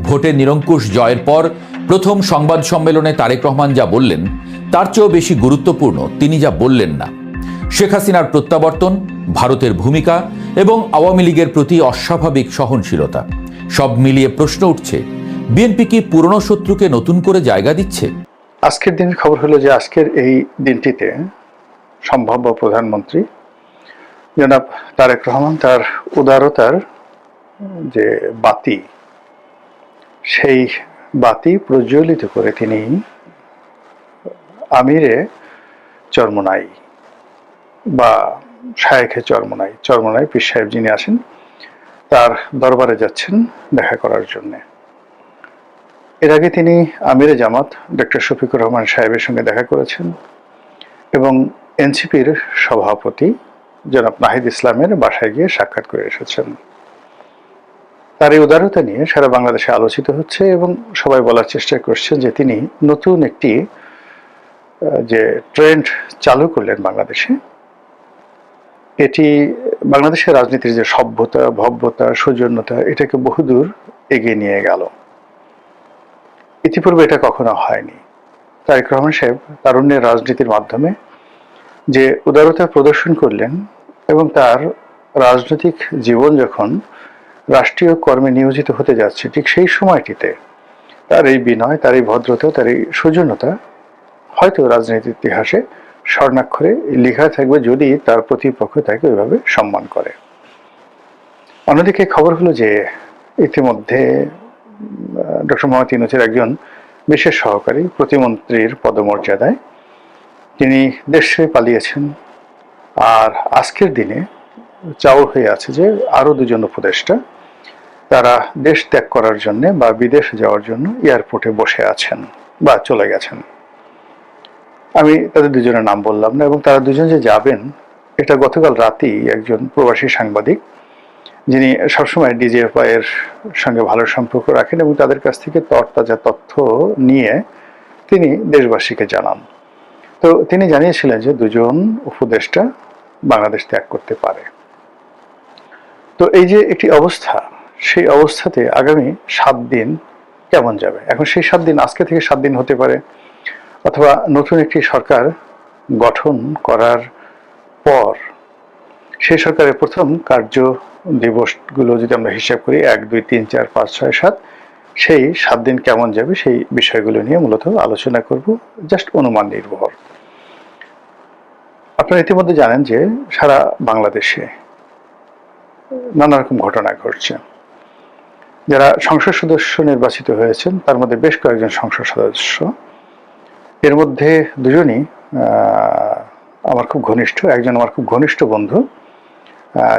ভোটে নিরঙ্কুশ জয়ের পর প্রথম সংবাদ সম্মেলনে তারেক রহমান যা বললেন তার চেয়েও বেশি গুরুত্বপূর্ণ তিনি যা বললেন না। শেখ হাসিনার প্রত্যাবর্তন, ভারতের ভূমিকা এবং আওয়ামী লীগের প্রতি অস্বাভাবিক সহনশীলতা, সব মিলিয়ে প্রশ্ন উঠছে, বিএনপি কি পুরনো শত্রুকে নতুন করে জায়গা দিচ্ছে? আজকের দিনের খবর হলো যে আজকের এই দিনটিতে সম্ভাব্য প্রধানমন্ত্রী জনাব তারেক রহমান তার উদারতার যে বাতি, সেই বাতি প্রজ্বলিত করে তিনি আমিরে চরমোনাই বা শায়েখে চরমোনাই পীর সাহেব যিনি আছেন তার দরবারে যাচ্ছেন দেখা করার জন্য। এর আগে তিনি আমিরে জামাত ডক্টর শফিকুর রহমান সাহেবের সঙ্গে দেখা করেছেন এবং এনসিপির সভাপতি জনাব নাহিদ ইসলামের বাসায় গিয়ে সাক্ষাৎ করে এসেছেন। তার এই উদারতা নিয়ে সারা বাংলাদেশে আলোচিত হচ্ছে এবং সবাই বলার চেষ্টা করছেন যে তিনি নতুন একটি যে ট্রেন্ড চালু করলেন বাংলাদেশে, এটি বাংলাদেশের রাজনীতির যে সভ্যতা, ভব্যতা, সৌজন্যতা, এটাকে বহুদূর এগিয়ে নিয়ে গেল। ইতিপূর্বে এটা কখনো হয়নি। তারেক রহমান সাহেব তারুণ্যের রাজনীতির মাধ্যমে যে উদারতা প্রদর্শন করলেন এবং তার রাজনৈতিক জীবন যখন রাষ্ট্রীয় কর্মে নিয়োজিত হতে যাচ্ছে, ঠিক সেই সময়টিতে তার এই বিনয়, তার এই ভদ্রতা, তার এই সৌজন্যতা হয়তো রাজনীতির ইতিহাসে স্বর্ণাক্ষরে লেখা থাকবে যদি তার প্রতিপক্ষ তাকে ওইভাবে সম্মান করে। অন্যদিকে খবর হলো যে ইতিমধ্যে ডক্টর মোহাম্মদ ইউনূসের একজন বিশেষ সহকারী প্রতিমন্ত্রীর পদমর্যাদায় তিনি দেশ ছেড়ে পালিয়েছেন। আর আজকের দিনে চাউর হয়ে আছে যে আরো দুজন উপদেষ্টা তারা দেশ ত্যাগ করার জন্য বা বিদেশ যাওয়ার জন্য এয়ারপোর্টে বসে আছেন বা চলে গেছেন। আমি তাদের দুজনের নাম বললাম না, এবং তারা দুজন যে যাবেন এটা গতকাল রাতেই একজন প্রবাসী সাংবাদিক যিনি সবসময় ডিজিএফআই এর সঙ্গে ভালো সম্পর্ক রাখেন এবং তাদের কাছ থেকে তরতাজা তথ্য নিয়ে তিনি দেশবাসীকে জানান। তো তিনি জানিয়েছিলেন যে দুজন উপদেষ্টা বাংলাদেশ ত্যাগ করতে পারে। তো এই যে একটি অবস্থা, সেই অবস্থাতে আগামী 7 দিন কেমন যাবে? এখন সেই 7 দিন আজকে থেকে 7 দিন হতে পারে, অথবা নতুন একটি সরকার গঠন করার পর সেই সরকারের প্রথম কার্য দিবসগুলো যদি আমরা হিসাব করি 1, 2, 3, 4, 5, 6, 7, সেই 7 দিন কেমন যাবে সেই বিষয়গুলো নিয়ে মূলত আলোচনা করব, জাস্ট অনুমান নির্ভর। আপনারা ইতিমধ্যে জানেন যে সারা বাংলাদেশে নানা রকম ঘটনা ঘটছে। যারা সংসদ সদস্য নির্বাচিত হয়েছেন তার মধ্যে বেশ কয়েকজন সংসদ সদস্য, এর মধ্যে দুজনই আমার খুব ঘনিষ্ঠ। একজন আমার খুব ঘনিষ্ঠ বন্ধু,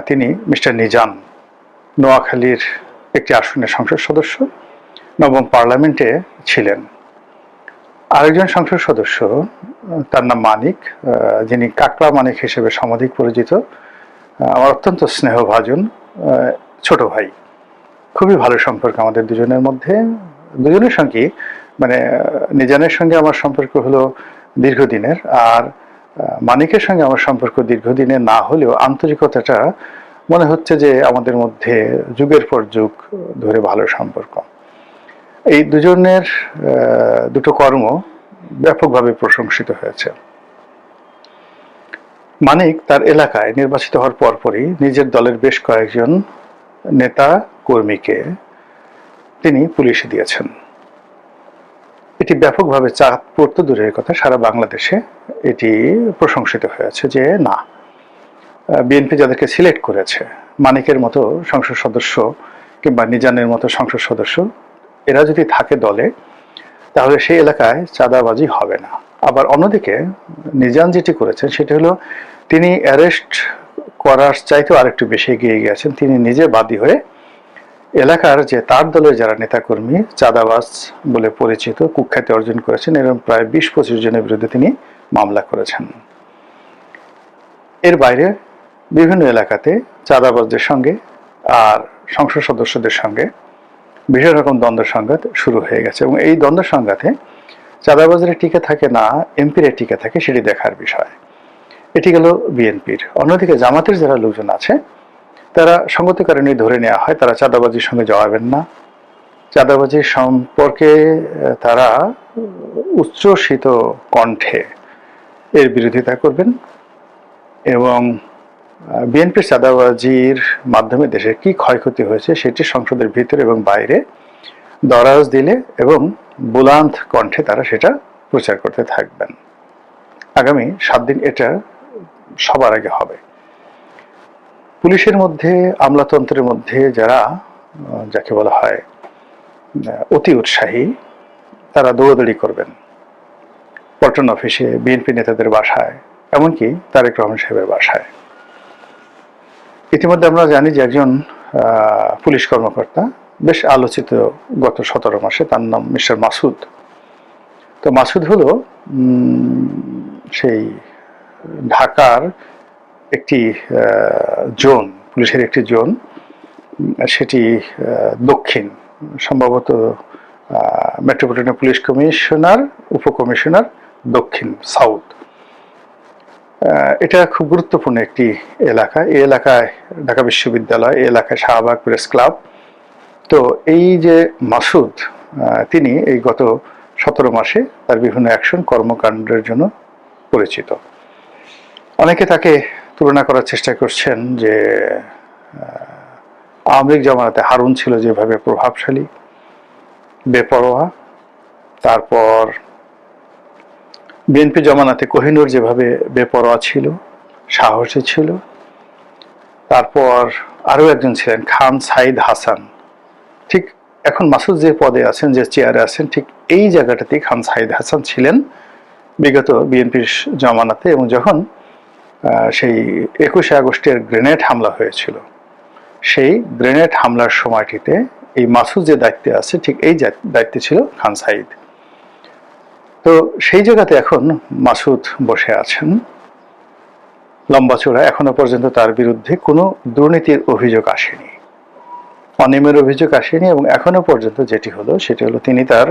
তিনি মিস্টার নিজান, নোয়াখালীর একটি আসনের সংসদ সদস্য, নবম পার্লামেন্টে ছিলেন। আরেকজন সংসদ সদস্য তার নাম মানিক, যিনি কাকড়া মানিক হিসেবে সমধিক পরিচিত, আমার অত্যন্ত স্নেহভাজন ছোট ভাই। খুবই ভালো সম্পর্ক আমাদের দুজনের মধ্যে। দুজনের সঙ্গে মানে নিজানের সঙ্গে আমার সম্পর্ক হলো দীর্ঘদিনের, আর মানিকের সঙ্গে আমার সম্পর্ক দীর্ঘদিনের না হলেও আন্তরিকতাটা মনে হচ্ছে যে আমাদের মধ্যে যুগের পর যুগ ধরে ভালো সম্পর্ক। এই দুজনের দুটো কর্ম ব্যাপকভাবে প্রশংসিত হয়েছে। মানিক তার এলাকায় নির্বাচিত হওয়ার পরপরই নিজের দলের বেশ কয়েকজন নেতা কর্মীকে তিনি পুলিশে দিয়েছেন। এটি ব্যাপকভাবে চাপ পড়তে দূরের কথা, সারা বাংলাদেশে এটি প্রশংসিত হয়েছে যে না, বিএনপি যাদেরকে সিলেক্ট করেছে, মানিকের মতো সংসদ সদস্য কিংবা নিজানের মতো সংসদ সদস্য, এরা যদি থাকে দলে তাহলে সেই এলাকায় চাঁদাবাজি হবে না। আবার অন্যদিকে নিজান যেটি করেছেন সেটি হলো তিনি অ্যারেস্ট করার চাইতেও আরেকটু বেশি এগিয়ে গিয়েছেন। তিনি নিজে বাদী হয়ে এলাকার যে তার দলের যারা নেতাকর্মী চাঁদাবাজ বলে পরিচিত, কুখ্যাতি অর্জন করেছেন, এরকম প্রায় 20-25 জনের বিরুদ্ধে তিনি মামলা করেছেন। এর বাইরে বিভিন্ন এলাকাতে চাঁদাবাজদের সঙ্গে আর সংসদ সদস্যদের সঙ্গে বিভিন্ন রকম দ্বন্দ্ব সংঘাত শুরু হয়ে গেছে, এবং এই দ্বন্দ্ব সংঘাতে চাঁদাবাজের টিকে থাকে না এমপির টিকে থাকে সেটি দেখার বিষয়। এটি গেল বিএনপির। অন্যদিকে জামাতের যারা লোকজন আছে তারা সঙ্গত কারণে ধরে নেওয়া হয় তারা চাঁদাবাজির সঙ্গে জড়াবেন না, চাঁদাবাজি সম্পর্কে তারা উচ্ছ্বসিত কণ্ঠে এর বিরোধিতা করবেন এবং বিএনপির চাঁদাবাজির মাধ্যমে দেশের কি ক্ষয়ক্ষতি হয়েছে সেটি সংসদের ভিতরে এবং বাইরে দরাজ দিলে এবং বুলান্ত কণ্ঠে তারা সেটা প্রচার করতে থাকবেন। আগামী 7 দিন এটা সবার আগে হবে। পুলিশের মধ্যে, আমলাতন্ত্রের মধ্যে যারা যাকে বলা হয় অতি উৎসাহী, তারা দৌড়াদৌড়ি করবেন পল্টন অফিসে, বিএনপি নেতাদের বাসায়, এমনকি তারেক রহমান সাহেবের বাসায়। ইতিমধ্যে আমরা জানি যে একজন পুলিশ কর্মকর্তা বেশ আলোচিত গত 17 মাসে, তার নাম মিস্টার মাসুদ। তো মাসুদ হলো সেই ঢাকার একটি জোন, পুলিশের একটি জোন, সেটি দক্ষিণ, সম্ভবত মেট্রোপলিটন পুলিশ কমিশনার, উপকমিশনার দক্ষিণ, সাউথ। এটা খুব গুরুত্বপূর্ণ একটি এলাকা। এই এলাকায় ঢাকা বিশ্ববিদ্যালয়, এই এলাকায় শাহবাগ প্রেস ক্লাব। তো এই যে মাসুদ, তিনি এই গত 17 মাসে তার বিভিন্ন অ্যাকশন, কর্মকাণ্ডের জন্য পরিচিত। অনেকে তাকে তুলনা করার চেষ্টা করছেন যে আওয়ামী লীগ জমানাতে হারুন ছিল যেভাবে প্রভাবশালী, বেপরোয়া, তারপর বিএনপি জমানাতে কোহিনূর যেভাবে বেপরোয়া ছিল, সাহসী ছিল, তারপর আরও একজন ছিলেন খান সাইদ হাসান। ঠিক এখন মাসুদ যে পদে আছেন, যে চেয়ারে আছেন, ঠিক এই জায়গাটাতেই খান সাইদ হাসান ছিলেন বিগত বিএনপির জমানাতে। এবং যখন সেই 21শে আগস্টের গ্রেনেড হামলা হয়েছিল, সেই গ্রেনেড হামলার সময়টিতে এই মাসুদ যে দায়িত্বে আছে, ঠিক এই দায়িত্বে ছিল খান সাইদ। তো সেই জায়গাতে এখন মাসুদ বসে আছেন লম্বা চূড়া। এখনো পর্যন্ত তার বিরুদ্ধে কোনো দুর্নীতির অভিযোগ আসেনি, অনিয়মের অভিযোগ আসেনি। এবং এখনো পর্যন্ত যেটি হলো সেটি হলো তিনি তার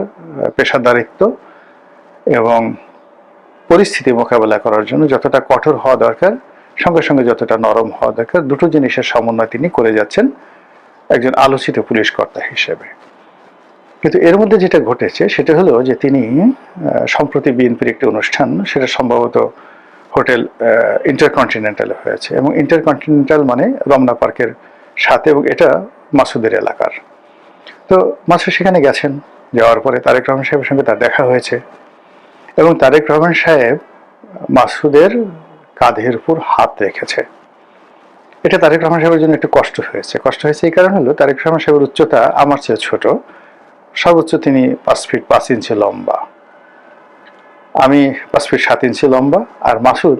পেশাদারিত্ব এবং পরিস্থিতি মোকাবেলা করার জন্য যতটা কঠোর হওয়া দরকার, সঙ্গে সঙ্গে যতটা নরম হওয়া দরকার, দুটো জিনিসের সমন্বয় তিনি করে যাচ্ছেন একজন আলোচিত পুলিশ কর্তা হিসেবে। কিন্তু এর মধ্যে যেটা ঘটেছে সেটা হলো যে তিনি সম্প্রতি বিএনপির একটি অনুষ্ঠান, সেটা সম্ভবত হোটেল ইন্টারকন্টিনেন্টালে হয়েছে, এবং ইন্টারকন্টিনেন্টাল মানে রমনা পার্কের সাথে, এবং এটা মাসুদের এলাকার। তো মাসুদ সেখানে গেছেন, যাওয়ার পরে তারেক রহমান সাহেবের সঙ্গে তার দেখা হয়েছে এবং তারেক রহমান সাহেব মাসুদের কাঁধের উপর হাত রেখেছে। এটা তারেক রহমান সাহেবের জন্য একটু কষ্ট হয়েছে। কষ্ট হয়েছে এই কারণ হলো তারেক রহমান সাহেবের উচ্চতা আমার চেয়ে ছোট, সর্বোচ্চ তিনি 5 ফিট 5 ইঞ্চি লম্বা, আমি 5 ফিট 7 ইঞ্চি লম্বা, আর মাসুদ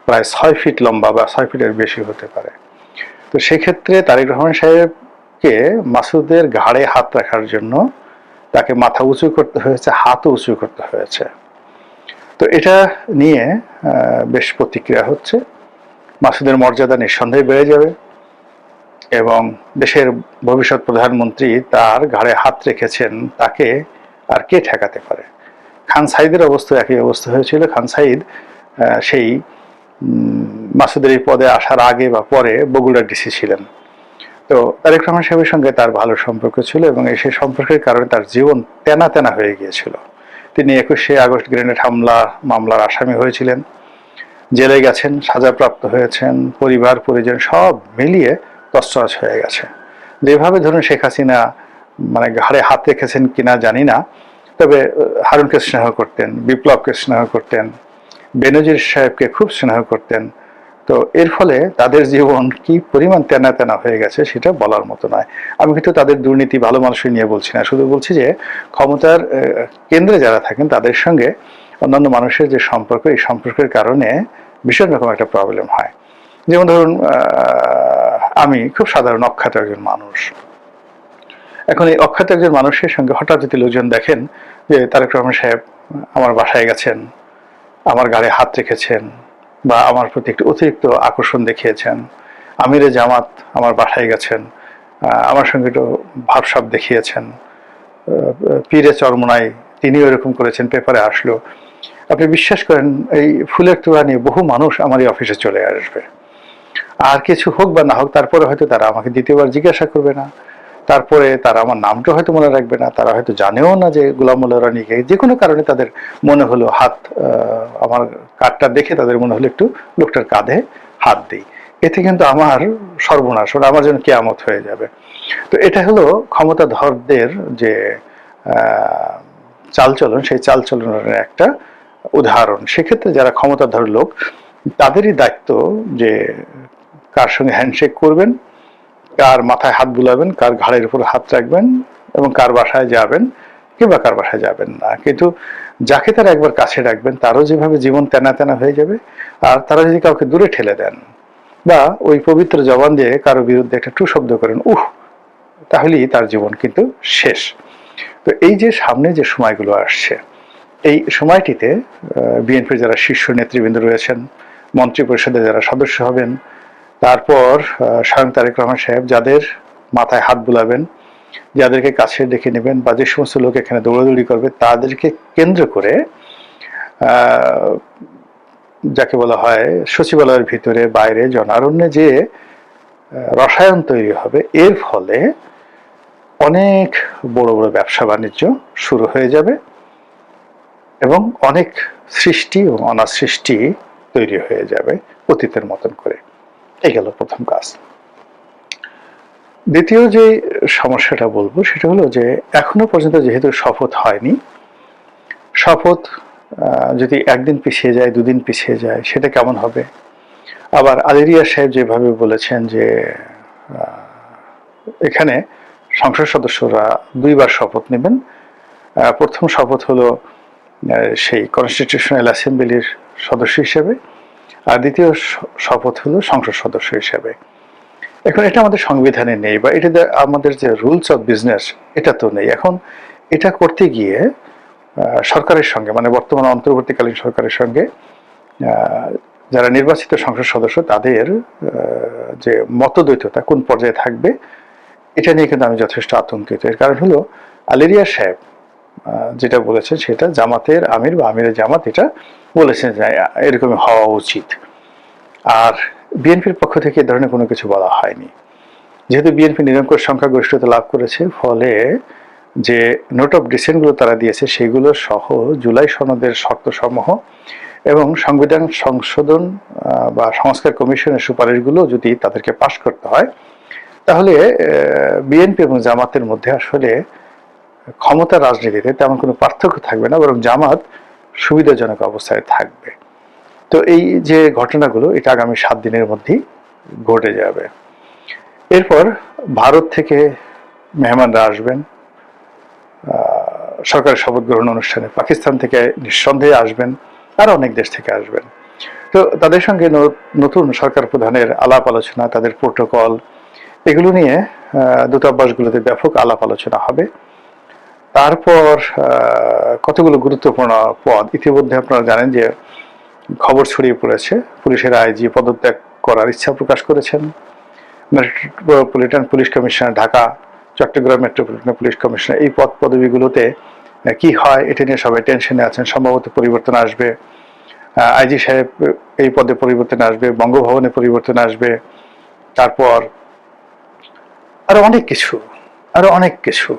প্রায় 6 ফিট লম্বা বা 6 ফিটের বেশি হতে পারে। তো সেক্ষেত্রে তারেক রহমান সাহেবকে মাসুদের ঘাড়ে হাত রাখার জন্য তাকে মাথা উঁচু করতে হয়েছে, হাতও উঁচু করতে হয়েছে। তো এটা নিয়ে বেশ প্রতিক্রিয়া হচ্ছে। মাসুদের মর্যাদা নিঃসন্দেহে বেড়ে যাবে এবং দেশের ভবিষ্যৎ প্রধানমন্ত্রী তার ঘাড়ে হাত রেখেছেন, তাকে আর কে ঠেকাতে পারে। খান সাইদের অবস্থা একই অবস্থা হয়েছিল। খান সাইদ সেই মাসুদের এই পদে আসার আগে বা পরে বগুড়ার ডিসি ছিলেন। তো তারেক রহমান সাহেবের সঙ্গে তার ভালো সম্পর্ক ছিল এবং সেই সম্পর্কের কারণে তার জীবন তেনা তেনা হয়ে গিয়েছিল। তিনি 21শে আগস্ট গ্রেনেড হামলা মামলার আসামি হয়েছিলেন, জেলে গেছেন, সাজাপ্রাপ্ত হয়েছেন, পরিবার পরিজন সব মিলিয়ে তছনছ হয়ে গেছে। যেভাবে ধরুন শেখ হাসিনা মানে ঘাড়ে হাত রেখেছেন কিনা জানি না, তবে হারুনকে স্নেহ করতেন, বিপ্লবকে স্নেহ করতেন, বেনজির সাহেবকে খুব স্নেহ করতেন। তো এর ফলে তাদের জীবন কি পরিমাণ তেনা তেনা হয়ে গেছে সেটা বলার মতো নয়। আমি কিন্তু তাদের দুর্নীতি, ভালো মানুষই নিয়ে বলছি না, শুধু বলছি যে ক্ষমতার কেন্দ্রে যারা থাকেন তাদের সঙ্গে অন্যান্য মানুষের যে সম্পর্ক, এই সম্পর্কের কারণে ভীষণ রকম একটা প্রবলেম হয়। যেমন ধরুন আমি খুব সাধারণ অখ্যাত একজন মানুষ, এখন এই অখ্যাত একজন মানুষের সঙ্গে হঠাৎ যদি লোকজন দেখেন যে তারেক রহমান সাহেব আমার বাসায় গেছেন, আমার গাড়ি হাত রেখেছেন বা আমার প্রতি একটু অতিরিক্ত আকর্ষণ দেখিয়েছেন, আমিরে জামাত আমার বাসায় গেছেন, আমার সঙ্গে একটু ভাবসাব দেখিয়েছেন, পীরে চরমোনাই তিনিও এরকম করেছেন, পেপারে আসলো, আপনি বিশ্বাস করেন এই ফুলের তোড়া নিয়ে বহু মানুষ আমার এই অফিসে চলে আসবে। আর কিছু হোক বা না হোক, তারপরে হয়তো তারা আমাকে দ্বিতীয়বার জিজ্ঞাসা করবে না। তারপরে তারা আমার নামটা হয়তো মনে রাখবে না, তারা হয়তো জানেও না যে গোলাম মোল্লা রনিকে। যে কোনো কারণে তাদের মনে হলো আমার কার্ডটা দেখে তাদের মনে হলো একটু লোকটার কাঁধে হাত দিই, এতে কিন্তু আমার সর্বনাশ, ওরা আমার জন্য কেয়ামত হয়ে যাবে। তো এটা হলো ক্ষমতাধরদের যে চালচলন, সেই চালচলনের একটা উদাহরণ। সেক্ষেত্রে যারা ক্ষমতাধর লোক, তাদেরই দায়িত্ব যে কার সঙ্গে হ্যান্ডশেক করবেন, কার মাথায় হাত বুলাবেন, কার ঘাড়ের উপর হাত রাখবেন, এবং কার বাসায় যাবেন কিংবা কার বাসায় যাবেন না। কিন্তু যাকে তারা একবার কাছে রাখবেন, তারও যেভাবে জীবন তেনা তেনা হয়ে যাবে। আর তারা যদি কাউকে দূরে ঠেলে দেন বা ওই পবিত্র জবান দিয়ে কারো বিরুদ্ধে একটা টু শব্দ করেন, তাহলেই তার জীবন কিন্তু শেষ। তো এই যে সামনে যে সময়গুলো আসছে, এই সময়টিতে বিএনপির যারা শীর্ষ নেতৃবৃন্দ রয়েছেন, মন্ত্রী পরিষদের যারা সদস্য হবেন, তারপর স্বয়ং তারেক রহমান সাহেব যাদের মাথায় হাত বুলাবেন, যাদেরকে কাছে ডেকে নেবেন, বা যে সমস্ত লোক এখানে দৌড়াদৌড়ি করবে, তাদেরকে কেন্দ্র করে যাকে বলা হয় সচিবালয়ের ভিতরে বাইরে জনারণ্যে যে রসায়ন তৈরি হবে, এর ফলে অনেক বড় বড় ব্যবসা বাণিজ্য শুরু হয়ে যাবে এবং অনেক সৃষ্টি ও অনাসৃষ্টি তৈরি হয়ে যাবে অতীতের মতন করে। এই গেল প্রথম কাজ। দ্বিতীয় যে সমস্যাটা বলবো সেটা হলো যে এখনো পর্যন্ত যেহেতু শপথ হয়নি, শপথ যদি একদিন পিছিয়ে যায়, দুদিন পিছিয়ে যায়, সেটা কেমন হবে? আবার আলেরিয়া সাহেব যেভাবে বলেছেন যে এখানে সংসদ সদস্যরা দুইবার শপথ নেবেন। প্রথম শপথ হলো সেই কনস্টিটিউশনাল অ্যাসেম্বলির সদস্য হিসেবে, আর দ্বিতীয় শপথ হলো সংসদ সদস্য হিসেবে। এখন এটা আমাদের সংবিধানে নেই, বা এটা আমাদের যে রুলস অফ বিজনেস এটা তো নেই। এখন এটা করতে গিয়ে সরকারের সঙ্গে, মানে বর্তমান অন্তর্বর্তীকালীন সরকারের সঙ্গে যারা নির্বাচিত সংসদ সদস্য, তাদের যে মতদ্বৈততা কোন পর্যায়ে থাকবে, এটা নিয়ে কিন্তু আমি যথেষ্ট আতঙ্কিত। এর কারণ হলো আলেরিয়া সাহেব যেটা বলেছেন সেটা জামাতের আমির বা আমিরের জামাত এটা বলেছেন যে এরকমই হওয়া উচিত। আর বিএনপির পক্ষ থেকে এ ধরনের কোনো কিছু বলা হয়নি। যেহেতু বিএনপি নিরঙ্কুশ সংখ্যাগরিষ্ঠতা লাভ করেছে, ফলে যে নোট অফ ডিসেন্টগুলো তারা দিয়েছে সেগুলো সহ জুলাই সনদের শর্তসমূহ এবং সংবিধান সংশোধন বা সংস্কার কমিশনের সুপারিশগুলো যদি তাদেরকে পাশ করতে হয়, তাহলে বিএনপি এবং জামাতের মধ্যে আসলে ক্ষমতা রাজনীতিতে তেমন কোনো পার্থক্য থাকবে না, বরং জামাত সুবিধাজনক অবস্থায় থাকবে। তো এই যে ঘটনাগুলো, এটা আগামী 7 দিনের মধ্যেই ঘটে যাবে। এরপর ভারত থেকে মেহমানরা আসবেন সরকারের শপথ গ্রহণ অনুষ্ঠানে, পাকিস্তান থেকে নিঃসন্দেহে আসবেন, আর অনেক দেশ থেকে আসবেন। তো তাদের সঙ্গে নতুন সরকার প্রধানের আলাপ আলোচনা, তাদের প্রোটোকল, এগুলো নিয়ে দূতাবাসগুলোতে ব্যাপক আলাপ আলোচনা হবে। তারপর কতগুলো গুরুত্বপূর্ণ পদ, ইতিমধ্যে আপনারা জানেন যে খবর ছড়িয়ে পড়েছে, পুলিশের আইজি পদত্যাগ করার ইচ্ছা প্রকাশ করেছেন। Metropolitan police commissioner Dhaka, Chittagong metropolitan police commissioner, এই পদ পদবিগুলোতে কি হয় এটা নিয়ে সবাই টেনশনে আছেন। সম্ভবত পরিবর্তন আসবে, আইজি সাহেব এই পদে পরিবর্তন আসবে, বঙ্গভবনে পরিবর্তন আসবে, তারপর আরো অনেক কিছু,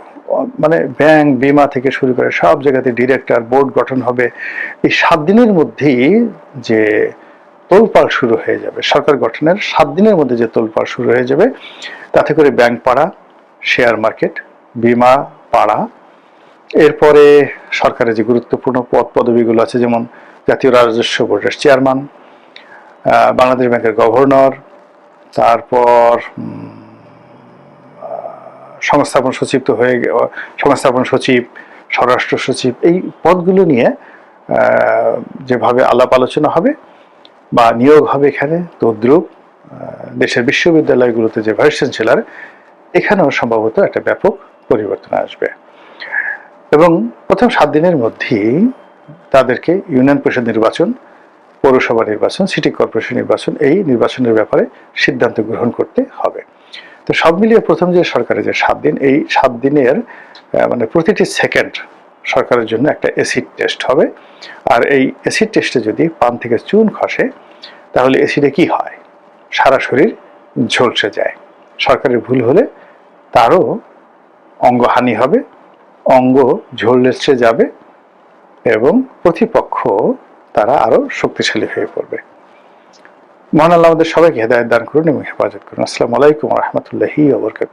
মানে ব্যাংক, বিমা থেকে শুরু করে সব জায়গাতে ডিরেক্টর বোর্ড গঠন হবে। এই 7 দিনের মধ্যেই যে তোলপাড় শুরু হয়ে যাবে, সরকার গঠনের 7 দিনের মধ্যে যে তোলপাড় শুরু হয়ে যাবে, তাতে করে ব্যাংক পাড়া, শেয়ার মার্কেট, বিমা পাড়া, এরপরে সরকারের যে গুরুত্বপূর্ণ পদ পদবিগুলো আছে, যেমন জাতীয় রাজস্ব বোর্ডের চেয়ারম্যান, বাংলাদেশ ব্যাংকের গভর্নর, তারপর সংস্থাপন সচিব তো হয়ে সংস্থাপন সচিব, স্বরাষ্ট্র সচিব, এই পদগুলো নিয়ে যেভাবে আলাপ আলোচনা হবে বা নিয়োগ হবে এখানে, তদ্রুপ দেশের বিশ্ববিদ্যালয়গুলোতে যে ভাইস চ্যান্সেলর, এখানেও সম্ভবত একটা ব্যাপক পরিবর্তন আসবে। এবং প্রথম 7 দিনের মধ্যেই তাদেরকে ইউনিয়ন পরিষদ নির্বাচন, পৌরসভা নির্বাচন, সিটি কর্পোরেশন নির্বাচন, এই নির্বাচনের ব্যাপারে সিদ্ধান্ত গ্রহণ করতে হবে। তো সব মিলিয়ে প্রথম যে সরকারের যে 7 দিন, এই 7 দিনের মানে প্রতিটি সেকেন্ড সরকারের জন্য একটা অ্যাসিড টেস্ট হবে। আর এই অ্যাসিড টেস্টে যদি পান থেকে চুন খসে, তাহলে অ্যাসিডে কি হয়, সারা শরীর ঝলসে যায়। সরকারের ভুল হলে তারও অঙ্গহানি হবে, অঙ্গ ঝলসে যাবে এবং প্রতিপক্ষ তারা আরো শক্তিশালী হয়ে পড়বে। মহান আল্লাহ আমাদের সবাইকে হেদায়েত দান করুন এবং হেফাজত করুন। আসসালামু আলাইকুম ওয়া রাহমাতুল্লাহি ওয়া বারাকাতুহু।